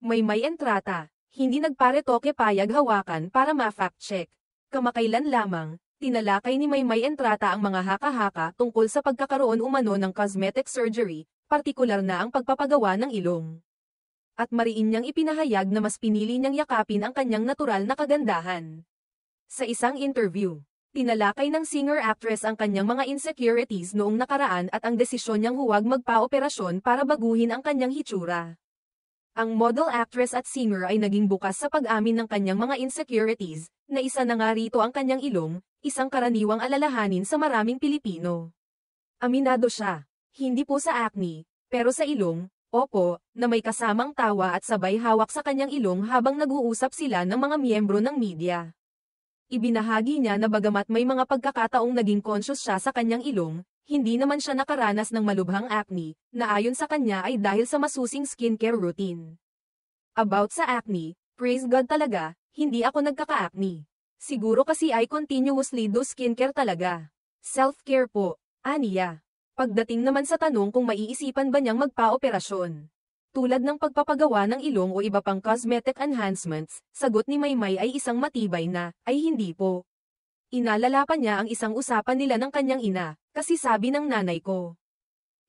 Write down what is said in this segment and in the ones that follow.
Maymay Entrata, hindi nagparetoke payag hawakan para ma-fact check. Kamakailan lamang, tinalakay ni Maymay Entrata ang mga haka-haka tungkol sa pagkakaroon umano ng cosmetic surgery, partikular na ang pagpapagawa ng ilong. At mariin niyang ipinahayag na mas pinili niyang yakapin ang kanyang natural na kagandahan. Sa isang interview, tinalakay ng singer-actress ang kanyang mga insecurities noong nakaraan at ang desisyon niyang huwag magpa-operasyon para baguhin ang kanyang hitsura. Ang model, actress at singer ay naging bukas sa pag-amin ng kanyang mga insecurities, na isa na nga rito ang kanyang ilong, isang karaniwang alalahanin sa maraming Pilipino. Aminado siya, hindi po sa acne, pero sa ilong, opo, na may kasamang tawa at sabay hawak sa kanyang ilong habang nag-uusap sila ng mga miyembro ng media. Ibinahagi niya na bagamat may mga pagkakataong naging conscious siya sa kanyang ilong, hindi naman siya nakaranas ng malubhang acne, na ayon sa kanya ay dahil sa masusing skincare routine. About sa acne, praise God talaga, hindi ako nagkaka-acne. Siguro kasi ay continuously do skincare talaga. Self-care po, aniya. Pagdating naman sa tanong kung maiisipan ba niyang magpa-operasyon, tulad ng pagpapagawa ng ilong o iba pang cosmetic enhancements, sagot ni Maymay ay isang matibay na, ay hindi po. Inalala pa niya ang isang usapan nila ng kanyang ina, kasi sabi ng nanay ko.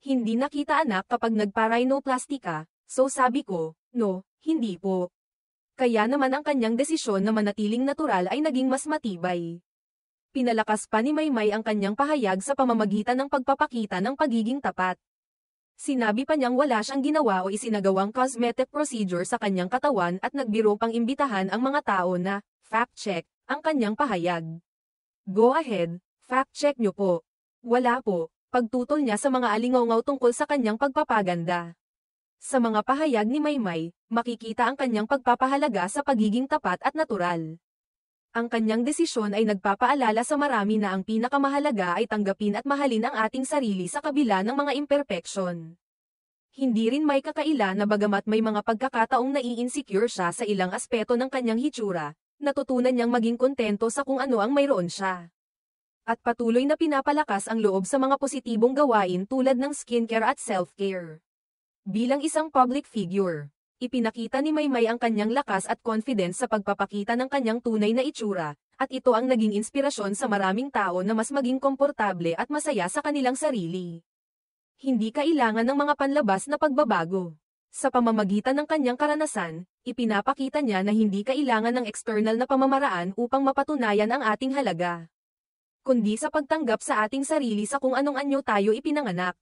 Hindi nakita anak kapag nagpa-rhinoplasty ka, so sabi ko, no, hindi po. Kaya naman ang kanyang desisyon na manatiling natural ay naging mas matibay. Pinalakas pa ni Maymay ang kanyang pahayag sa pamamagitan ng pagpapakita ng pagiging tapat. Sinabi pa niyang wala siyang ginawa o isinagawang cosmetic procedure sa kanyang katawan at nagbiro pang imbitahan ang mga tao na, fact check, ang kanyang pahayag. Go ahead, fact check niyo po. Wala po, pagtutol niya sa mga alingaw tungkol sa kanyang pagpapaganda. Sa mga pahayag ni Maymay, makikita ang kanyang pagpapahalaga sa pagiging tapat at natural. Ang kanyang desisyon ay nagpapaalala sa marami na ang pinakamahalaga ay tanggapin at mahalin ang ating sarili sa kabila ng mga imperfeksyon. Hindi rin may kakaila na bagamat may mga pagkakataong nai-insecure siya sa ilang aspeto ng kanyang hitsura, natutunan niyang maging kontento sa kung ano ang mayroon siya. At patuloy na pinapalakas ang loob sa mga positibong gawain tulad ng skincare at self-care. Bilang isang public figure, ipinakita ni Maymay ang kanyang lakas at confidence sa pagpapakita ng kanyang tunay na itsura, at ito ang naging inspirasyon sa maraming tao na mas maging komportable at masaya sa kanilang sarili. Hindi kailangan ng mga panlabas na pagbabago. Sa pamamagitan ng kanyang karanasan, ipinapakita niya na hindi kailangan ng external na pamamaraan upang mapatunayan ang ating halaga, kundi sa pagtanggap sa ating sarili sa kung anong anyo tayo ipinanganak.